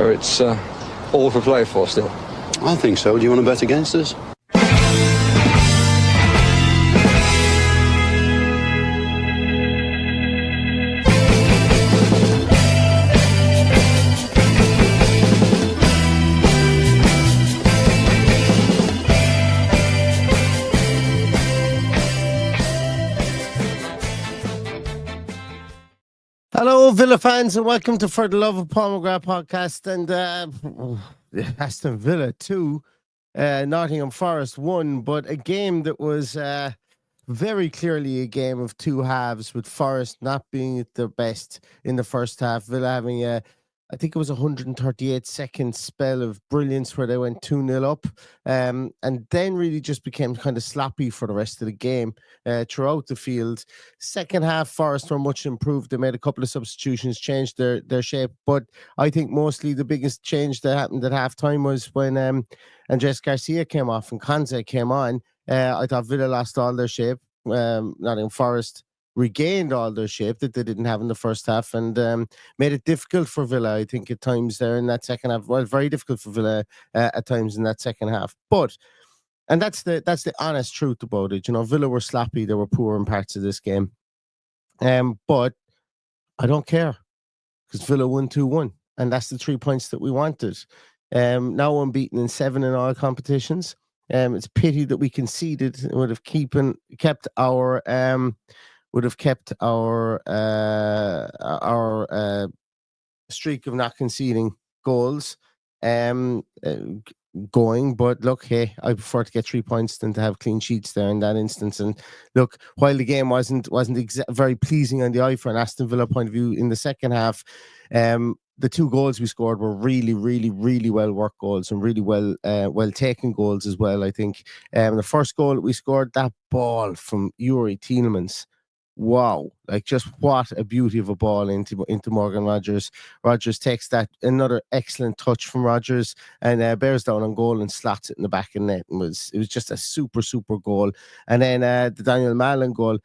So it's all for play for still. I think so. Do you want to bet against us? Hello, Villa fans, and welcome to For the Love of Paul McGrath podcast. And Aston Villa 2, Nottingham Forest 1, but a game that was very clearly a game of two halves, with Forest not being at their best in the first half. Villa having I think it was 138-second spell of brilliance where they went 2-0 up, and then really just became kind of sloppy for the rest of the game throughout the field. Second half, Forest were much improved. They made a couple of substitutions, changed their shape, but I think mostly the biggest change that happened at halftime was when Andres Garcia came off and Konsa came on. I thought Villa lost all their shape. Nottingham Forest regained all their shape that they didn't have in the first half, and made it difficult for Villa, I think, at times there in that second half. Well, very difficult for Villa at times in that second half. And that's the honest truth about it. You know, Villa were sloppy, they were poor in parts of this game. But I don't care, because Villa won 2-1, and that's the 3 points that we wanted. Now unbeaten in 7 in all competitions. It's a pity that we conceded. It would have kept our streak of not conceding goals going. But look, hey, I prefer to get 3 points than to have clean sheets there in that instance. And look, while the game wasn't very pleasing on the eye for an Aston Villa point of view in the second half, the 2 goals we scored were really, really, really well worked goals, and really well taken goals as well, I think. The first goal that we scored, that ball from Yuri Tielemans, wow, like just what a beauty of a ball into Morgan Rogers. Rogers takes that, another excellent touch from Rogers, and bears down on goal and slots it in the back of the net. And it was just a super, super goal. And then the Daniel Mallon goal,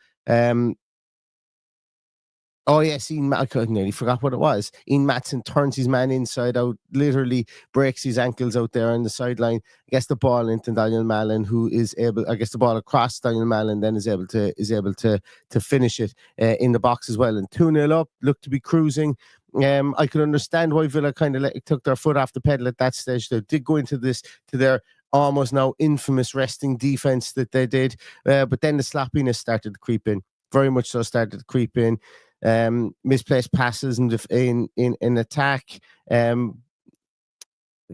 oh yes, I nearly forgot what it was. Ian Matson turns his man inside out, literally breaks his ankles out there on the sideline, gets the ball into Daniel Mallon, who is able, I guess, the ball across Daniel Mallon, then is able to finish it in the box as well. And 2-0 up, looked to be cruising. I could understand why Villa kind of took their foot off the pedal at that stage. They did go into their almost now infamous resting defense that they did, but then the sloppiness started to creep in. Very much so started to creep in. Misplaced passes in attack, kind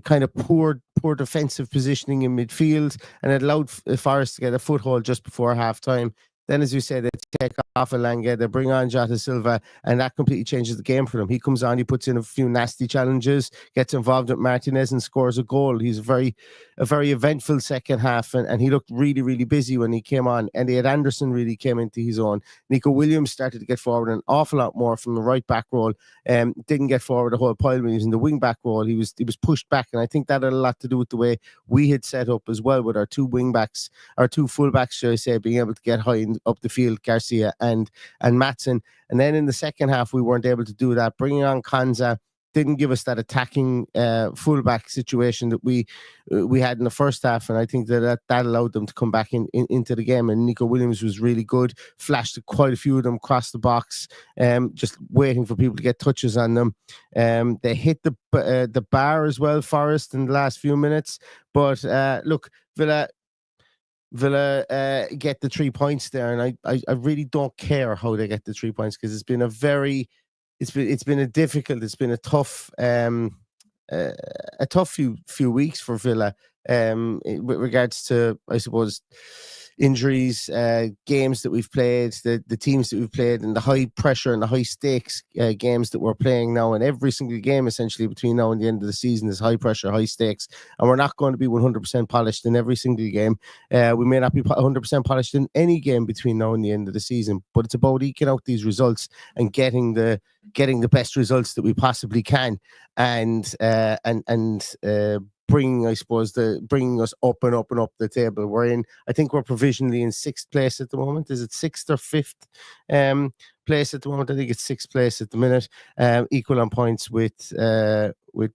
of poor defensive positioning in midfield, and it allowed Forest to get a foothold just before half time. Then, as we said, they take off Elanga, they bring on Jota Silva, and that completely changes the game for them. He comes on, he puts in a few nasty challenges, gets involved with Martinez and scores a goal. He's a very eventful second half, and he looked really, really busy when he came on. And Ed Anderson really came into his own. Nico Williams started to get forward an awful lot more from the right back role. Didn't get forward a whole pile when he was in the wing back role. He was pushed back, and I think that had a lot to do with the way we had set up as well, with our 2 wing backs, our 2 full backs, should I say, being able to get high up the field, Garcia and Matson. And then in the second half, we weren't able to do that. Bringing on Konsa didn't give us that attacking fullback situation that we had in the first half, and I think that allowed them to come back into the game. And Nico Williams was really good, flashed quite a few of them across the box, just waiting for people to get touches on them. They hit the bar as well, Forest, in the last few minutes. But look, Villa get the 3 points there, and I really don't care how they get the 3 points, because it's been a tough few weeks for Villa with regards to, I suppose, injuries, games that we've played, the teams that we've played, and the high pressure and the high stakes games that we're playing now. And every single game, essentially, between now and the end of the season is high pressure, high stakes. And we're not going to be 100% polished in every single game. We may not be 100% polished in any game between now and the end of the season. But it's about eking out these results and getting the best results that we possibly can, and bringing us up and up and up the table. I think we're provisionally in 6th place at the moment. Is it 6th or 5th place at the moment? I think it's 6th place at the minute, equal on points with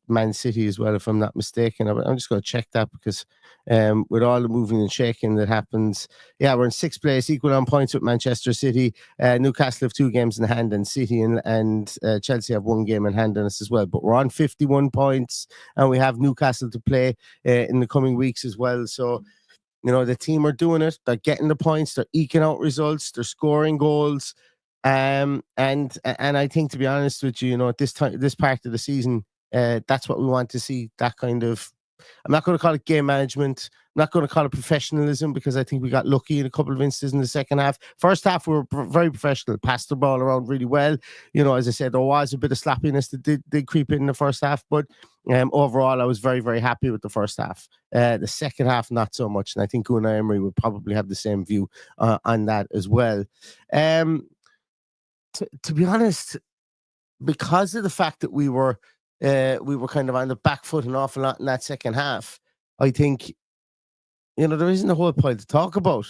Man City as well, if I'm not mistaken. I'm just going to check that because with all the moving and shaking that happens, yeah, we're in sixth place, equal on points with Manchester City. Newcastle have 2 games in hand, and City and Chelsea have 1 game in hand on us as well. But we're on 51 points, and we have Newcastle to play in the coming weeks as well. So, you know, the team are doing it. They're getting the points. They're eking out results. They're scoring goals. And I think, to be honest with you, you know, at this part of the season, that's what we want to see. That kind of, I'm not going to call it game management. I'm not going to call it professionalism, because I think we got lucky in a couple of instances in the second half. First half, we were very professional, passed the ball around really well. You know, as I said, there was a bit of sloppiness that did creep in the first half, but overall, I was very, very happy with the first half. The second half, not so much, and I think Unai Emery would probably have the same view on that as well. To be honest, because of the fact that we were kind of on the back foot an awful lot in that second half, I think, you know, there isn't a whole point to talk about.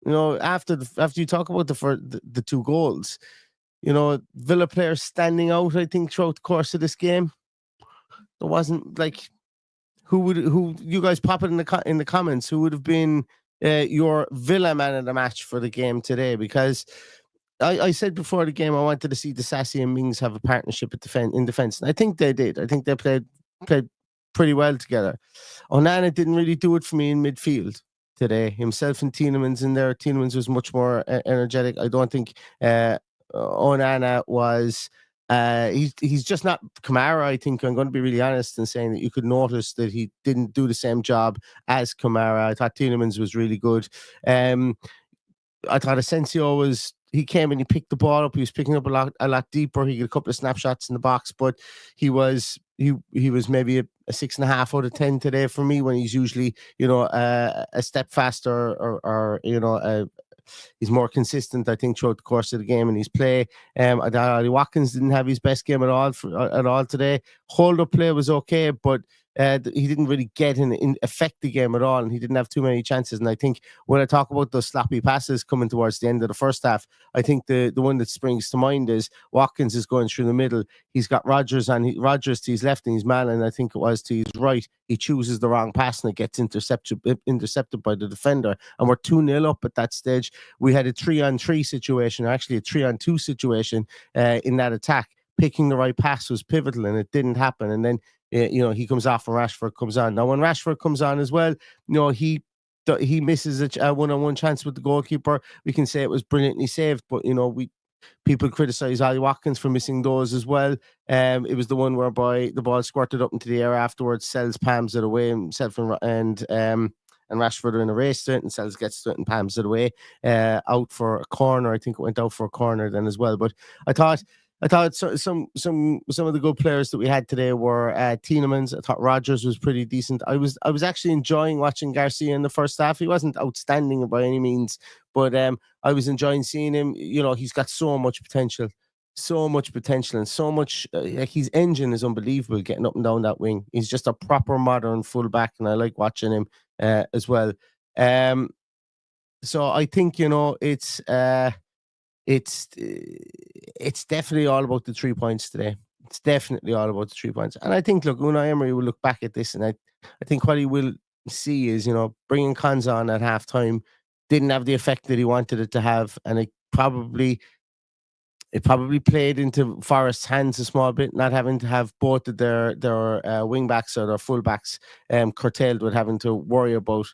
You know, after you talk about the 2 goals, you know, Villa players standing out, I think, throughout the course of this game. There wasn't, like, who you guys pop it in the comments, who would have been your Villa man of the match for the game today? Because I said before the game I wanted to see Disasi and Mings have a partnership in defense, and I think they did. I think they played pretty well together. Onana didn't really do it for me in midfield today. Himself and Tielemans in there. Tielemans was much more energetic. I don't think Onana was. He's just not Kamara. I think I'm going to be really honest in saying that you could notice that he didn't do the same job as Kamara. I thought Tielemans was really good. I thought Asensio he came and he picked the ball up. He was picking up a lot deeper. He got a couple of snapshots in the box, but he was maybe a 6.5 out of 10 today for me, when he's usually, you know, a step faster or you know, he's more consistent, I think, throughout the course of the game and his play. I thought Ollie Watkins didn't have his best game at all today. Hold up play was okay, but he didn't really get in affect the game at all, and he didn't have too many chances. And I think when I talk about those sloppy passes coming towards the end of the first half, I think the one that springs to mind is Watkins is going through the middle. He's got Rodgers to his left and his man, and I think it was to his right. He chooses the wrong pass and it gets intercepted by the defender. And we're 2-0 up at that stage. We had a 3-on-3 situation, or actually a 3-on-2 situation in that attack. Picking the right pass was pivotal, and it didn't happen. And then, you know, he comes off and Rashford comes on. Now, when Rashford comes on as well, you know, he misses a one-on-one chance with the goalkeeper. We can say it was brilliantly saved, but, you know, people criticize Ollie Watkins for missing those as well. It was the one whereby the ball squirted up into the air afterwards. Sells palms it away, himself and Rashford are in a race to it, and Sells gets to it and palms it away out for a corner. I think it went out for a corner then as well. But I thought some of the good players that we had today were Tielemans. I thought Rodgers was pretty decent. I was actually enjoying watching Garcia in the first half. He wasn't outstanding by any means, but I was enjoying seeing him. You know, he's got so much potential, and so much. Like, his engine is unbelievable, getting up and down that wing. He's just a proper modern fullback, and I like watching him as well. So I think, you know, it's definitely all about the 3 points today. It's definitely all about the 3 points. And I think, look, Unai Emery will look back at this, and I think what he will see is, you know, bringing Konsa on at halftime didn't have the effect that he wanted it to have, and it probably played into Forest's hands a small bit, not having to have both of their wing backs or their full backs curtailed, with having to worry about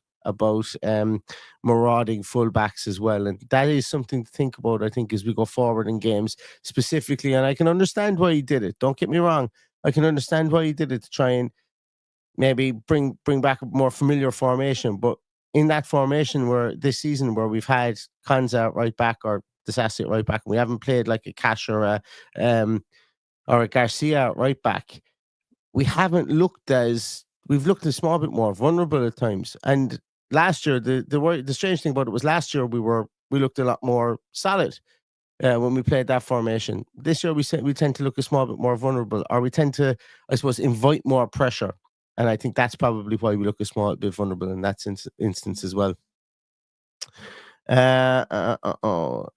marauding fullbacks as well. And that is something to think about, I think, as we go forward in games specifically. And I can understand why he did it. Don't get me wrong. I can understand why he did it, to try and maybe bring back a more familiar formation. But in that formation where this season, where we've had Konsa at right back or Disasi at right back, and we haven't played like a Cash or a Garcia at right back, we've looked a small bit more vulnerable at times. And last year, the strange thing about it was last year we looked a lot more solid when we played that formation. This year we tend to look a small bit more vulnerable, or we tend to, I suppose, invite more pressure. And I think that's probably why we look a small bit vulnerable in that instance as well.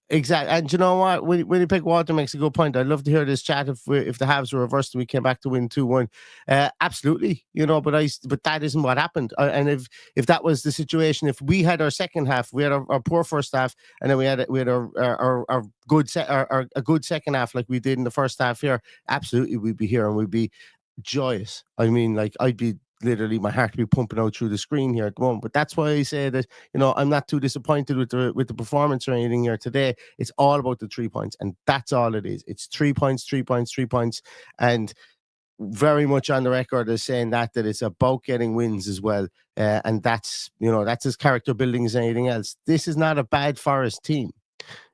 Exactly. And you know what? Winnipeg Water makes a good point. I'd love to hear this chat if the halves were reversed and we came back to win 2-1. Absolutely, but that isn't what happened. And if that was the situation, if we had our second half, we had our poor first half, and then we had our good a good second half like we did in the first half here. Absolutely, we'd be here and we'd be joyous. I mean, like I'd be literally my heart would be pumping out through the screen here at the moment. But that's why I say that I'm not too disappointed with the performance or anything here today. It's all about the 3 points, and that's all it is. It's 3 points, 3 points, 3 points, and very much on the record as saying that it's about getting wins as well. And that's as character building as anything else. This is not a bad Forest team.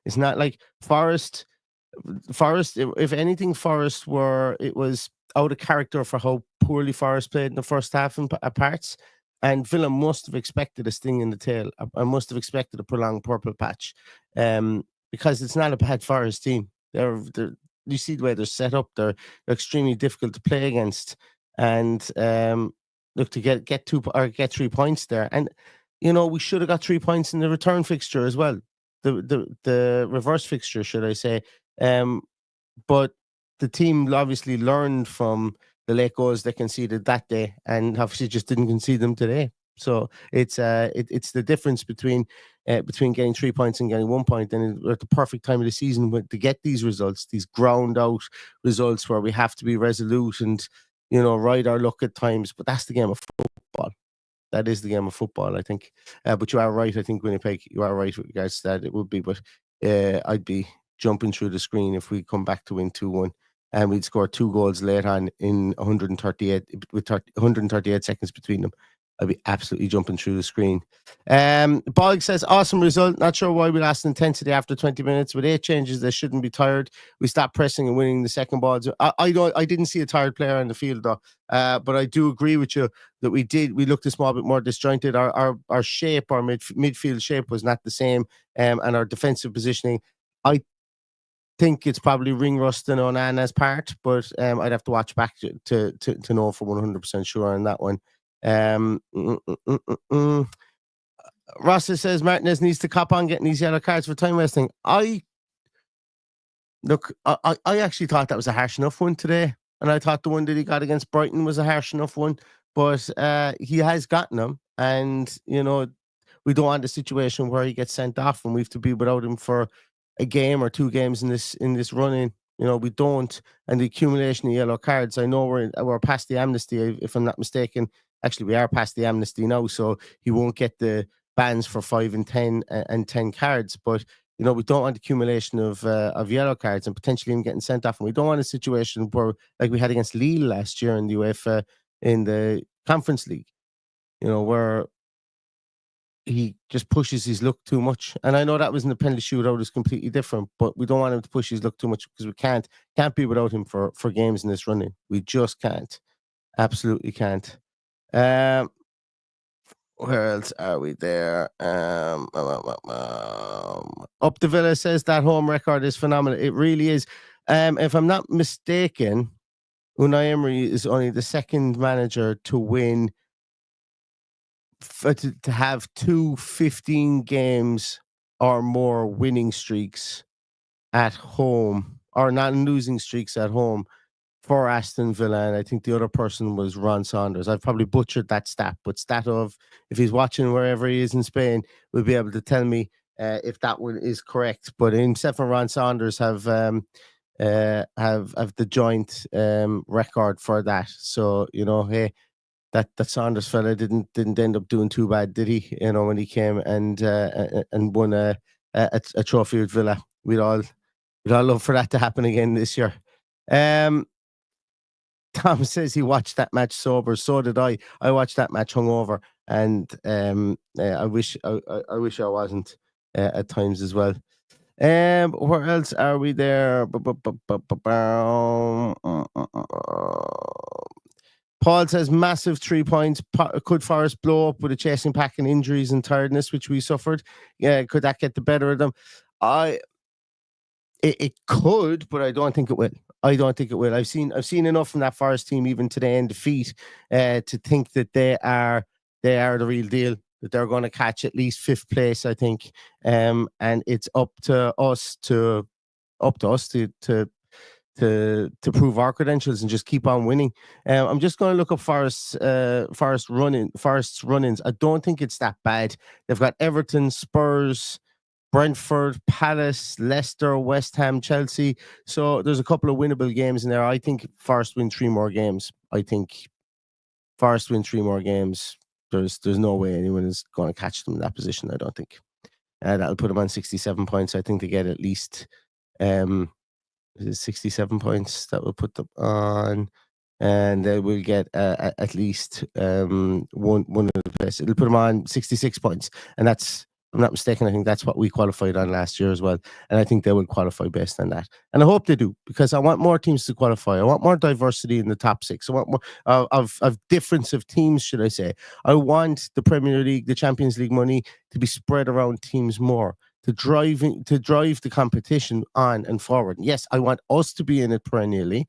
It's not like Forest. If anything, Forest was out of character for how poorly Forest played in the first half in parts. And Villa must have expected a sting in the tail. I must have expected a prolonged purple patch, because it's not a bad Forest team. You see the way they're set up. They're extremely difficult to play against, and look to get 3 points there. And we should have got 3 points in the return fixture as well, the reverse fixture, should I say? But the team obviously learned from the late goals they conceded that day, and obviously just didn't concede them today. So it's the difference between getting 3 points and getting 1 point, and at the perfect time of the season to get these results, these ground out results where we have to be resolute and ride our luck at times. But that's the game of football. That is the game of football, I think. But you are right. I think Winnipeg, you are right with regards to that. It would be, but I'd be jumping through the screen if we come back to win 2-1. And we'd score 2 goals late on in 138 with 138 seconds between them. I'd be absolutely jumping through the screen. Bog says, awesome result. Not sure why we lost intensity after 20 minutes. With 8 changes, they shouldn't be tired. We stopped pressing and winning the second balls. I didn't see a tired player in the field though. But I do agree with you that we looked a small bit more disjointed. Our shape, our midfield shape was not the same. And our defensive positioning, I think it's probably ring rust on Onana's part, but I'd have to watch back to know for 100% sure on that one. Rasta says Martinez needs to cop on getting these yellow cards for time wasting. I actually thought that was a harsh enough one today, and I thought the one that he got against Brighton was a harsh enough one, but he has gotten them, and we don't want a situation where he gets sent off and we have to be without him for a game or 2 games in this run-in. We don't, and the accumulation of yellow cards. I know we're past the amnesty, if I'm not mistaken. Actually, we are past the amnesty now, so he won't get the bans for 5 and 10 and 10 cards. But we don't want accumulation of yellow cards and potentially him getting sent off. And we don't want a situation where, like we had against Lille last year in the UEFA in the Conference League, where he just pushes his luck too much. And I know that was in the penalty shootout is completely different, but we don't want him to push his luck too much because we can't be without him for games in this running. We just can't. Absolutely can't. Where else are we there? Up the Villa says that home record is phenomenal. It really is. If I'm not mistaken, Unai Emery is only the second manager to win to have 2 15 games or more winning streaks at home, or not losing streaks at home for Aston Villa. And I think the other person was Ron Saunders. I've probably butchered that stat, but if he's watching wherever he is in Spain, will be able to tell me if that one is correct. But himself and Ron Saunders have the joint record for that. So hey, that Saunders fella didn't end up doing too bad, did he? When he came and won a trophy with Villa. We'd all love for that to happen again this year. Tom says he watched that match sober. So did I. I watched that match hungover, and I wish I wasn't at times as well. Where else are we there? Paul says massive 3 points. Could Forest blow up with a chasing pack and injuries and tiredness, which we suffered? Yeah, could that get the better of them? It could, but I don't think it will. I've seen enough from that Forest team even today in defeat to think that they are the real deal. that they're going to catch at least 5th place, I think. And it's up to us to prove our credentials and just keep on winning. I'm just going to look up Forest's run-ins. I don't think it's that bad. They've got Everton, Spurs, Brentford, Palace, Leicester, West Ham, Chelsea. So there's a couple of winnable games in there. I think Forest win 3 more games. There's no way anyone is going to catch them in that position, I don't think. That'll put them on 67 points. I think they get at least 67 points. That will put them on, and they will get at least one of the places. It'll put them on 66 points, and that's, if I'm not mistaken, I think that's what we qualified on last year as well. And I think they will qualify based on that. And I hope they do, because I want more teams to qualify. I want more diversity in the top 6. I want more of difference of teams, should I say. I want the Premier League, the Champions League money to be spread around teams more, to drive the competition on and forward. Yes, I want us to be in it perennially,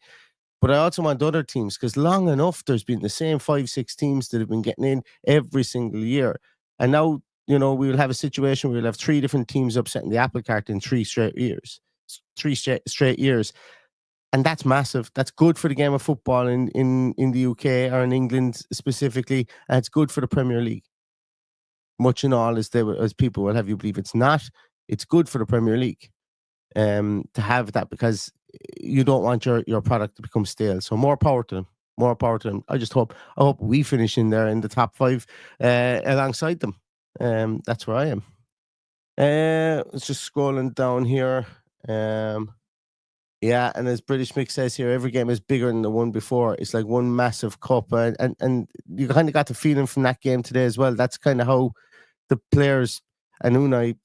but I also want other teams, because long enough there's been the same 5-6 teams that have been getting in every single year. And now, we will have a situation where we'll have 3 different teams upsetting the apple cart in 3 straight years. 3 straight years. And that's massive. That's good for the game of football in the UK or in England specifically. And it's good for the Premier League. Much in all, as people will have you believe it's not. It's good for the Premier League to have that, because you don't want your product to become stale. So more power to them. More power to them. I hope we finish in there in the top 5 alongside them. That's where I am. It's just scrolling down here. Yeah, and as British Mick says here, every game is bigger than the one before. It's like one massive cup, and you kind of got the feeling from that game today as well. That's kind of how the players and Unai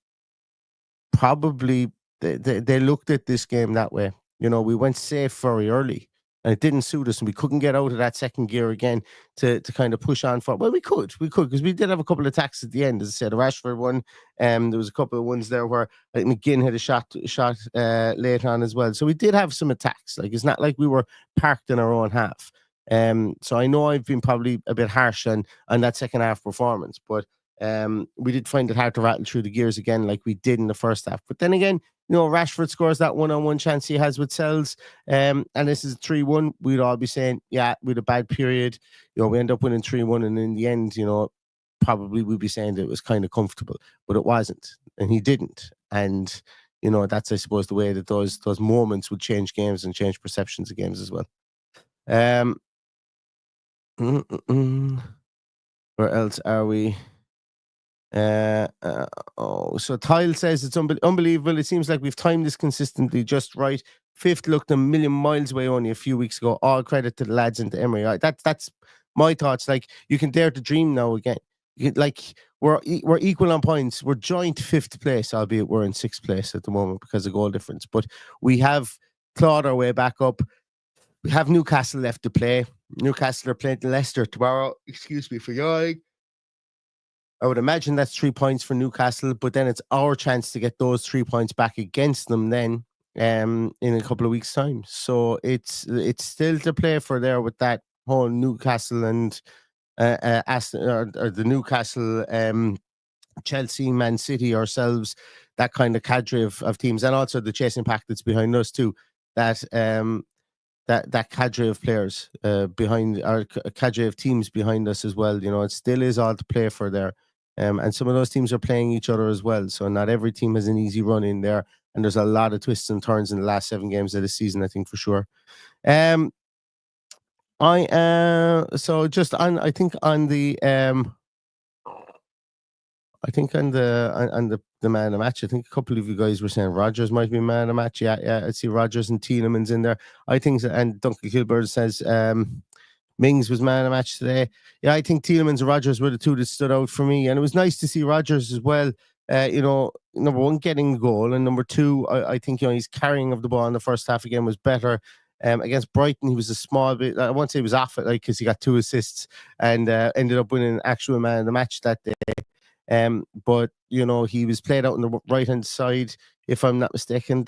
probably they looked at this game that way. We went safe very early, and it didn't suit us, and we couldn't get out of that second gear again to kind of push on for. Well, we could, because we did have a couple of attacks at the end, as I said, a Rashford one. There was a couple of ones there where McGinn had a shot later on as well. So we did have some attacks. Like, it's not like we were parked in our own half. So I know I've been probably a bit harsh on that second half performance, but we did find it hard to rattle through the gears again like we did in the first half. But then again, Rashford scores that one-on-one chance he has with Sells, and this is 3-1. We'd all be saying, yeah, we had a bad period. We end up winning 3-1, and in the end, probably we'd be saying that it was kind of comfortable, but it wasn't, and he didn't. And that's, I suppose, the way that those moments would change games and change perceptions of games as well. Where else are we? So Tile says it's unbelievable. It seems like we've timed this consistently just right. 5th looked a million miles away only a few weeks ago. All credit to the lads into Emery. Right? That's my thoughts. Like, you can dare to dream now again. We're equal on points. We're joint 5th place, albeit we're in 6th place at the moment because of goal difference. But we have clawed our way back up. We have Newcastle left to play. Newcastle are playing Leicester tomorrow. Excuse me for yawning. I would imagine that's 3 points for Newcastle, but then it's our chance to get those 3 points back against them then in a couple of weeks' time. So it's still to play for there with that whole Newcastle and Aston, or the Newcastle, Chelsea, Man City, ourselves, that kind of cadre of teams, and also the chasing pack that's behind us too. That cadre of players behind, our cadre of teams behind us as well. It still is all to play for there. And some of those teams are playing each other as well. So not every team has an easy run in there. And there's a lot of twists and turns in the last 7 games of the season, I think, for sure. So just on, I think on the man of the match, I think a couple of you guys were saying Rodgers might be man of the match. Yeah, I see Rodgers and Tielemans in there. I think, and Duncan Kilbird says Mings was man of the match today. Yeah, I think Tielemans and Rodgers were the two that stood out for me, and it was nice to see Rodgers as well. Number one, getting the goal, and number two, I think his carrying of the ball in the first half again was better. Against Brighton, he was a small bit, I won't say he was off it, because he got 2 assists and ended up winning actual man of the match that day. But he was played out on the right hand side, if I'm not mistaken.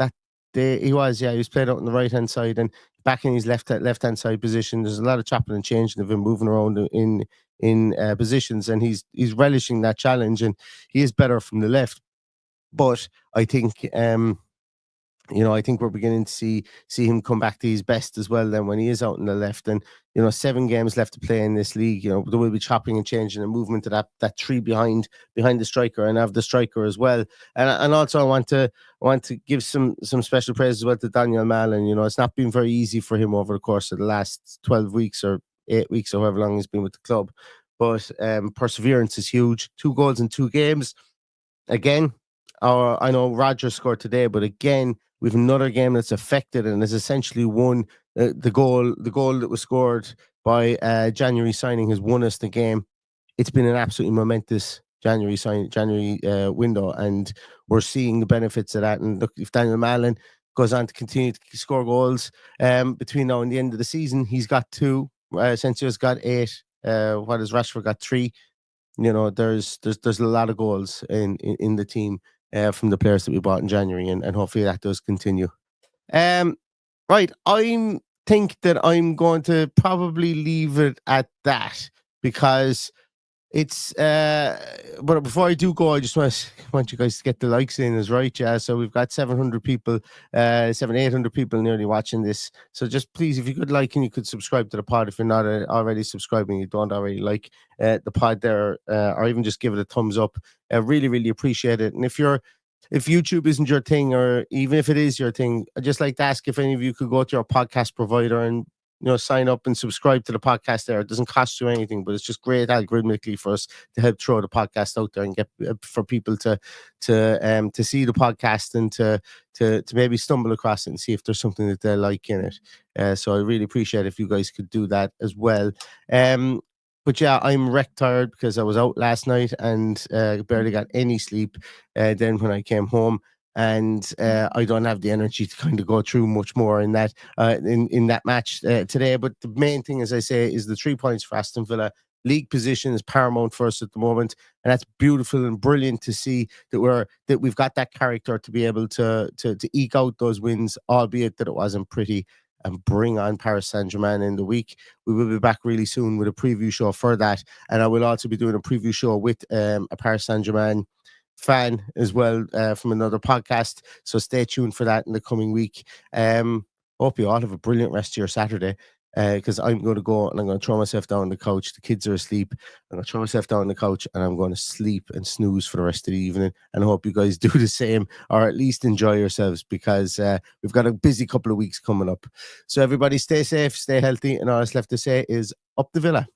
He was played out on the right hand side and back in his left hand side position. There's a lot of chopping and changing of him moving around in positions, and he's relishing that challenge, and he is better from the left. But I think I think we're beginning to see him come back to his best as well then when he is out on the left. And 7 games left to play in this league. There will be chopping and changing and movement to that three behind the striker and have the striker as well. And also I want to give some special praise as well to Daniel Mallon. It's not been very easy for him over the course of the last 12 weeks or 8 weeks or however long he's been with the club. But perseverance is huge. 2 goals in 2 games. Again, I know Roger scored today, but again, we have another game that's affected and has essentially won the goal that was scored by January signing has won us the game. It's been an absolutely momentous January window, and we're seeing the benefits of that. And look, if Daniel Mallon goes on to continue to score goals between now and the end of the season, he's got 2. Sensio's got 8. What has Rashford got? 3. There's a lot of goals in the team. From the players that we bought in January, and hopefully that does continue. Right, I think that I'm going to probably leave it at that because it's. But before I do go, I just want you guys to get the likes in, is right? Yeah, so we've got 700 people, 800 people nearly watching this. So just please, if you could like and you could subscribe to the pod if you're not already subscribing, you don't already like the pod there, or even just give it a thumbs up. I really, really appreciate it. And if YouTube isn't your thing, or even if it is your thing, I'd just like to ask if any of you could go to your podcast provider and sign up and subscribe to the podcast there. It doesn't cost you anything, but it's just great algorithmically for us to help throw the podcast out there and get for people to see the podcast and to maybe stumble across it and see if there's something that they like in it. So I really appreciate if you guys could do that as well. But yeah, I'm wrecked tired because I was out last night and barely got any sleep then when I came home. And I don't have the energy to kind of go through much more in that in that match today. But the main thing, as I say, is the 3 points for Aston Villa. League position is paramount for us at the moment, and that's beautiful and brilliant to see that we've got that character to be able to eke out those wins, albeit that it wasn't pretty. And bring on Paris Saint-Germain in the week. We will be back really soon with a preview show for that, and I will also be doing a preview show with a Paris Saint-Germain fan as well from another podcast, so stay tuned for that in the coming week. Hope you all have a brilliant rest of your Saturday, because I'm going to go and I'm going to throw myself down on the couch. The kids are asleep. I'm going to throw myself down on the couch and I'm going to sleep and snooze for the rest of the evening, and I hope you guys do the same, or at least enjoy yourselves, because we've got a busy couple of weeks coming up. So everybody stay safe, stay healthy, and all that's left to say is up the Villa.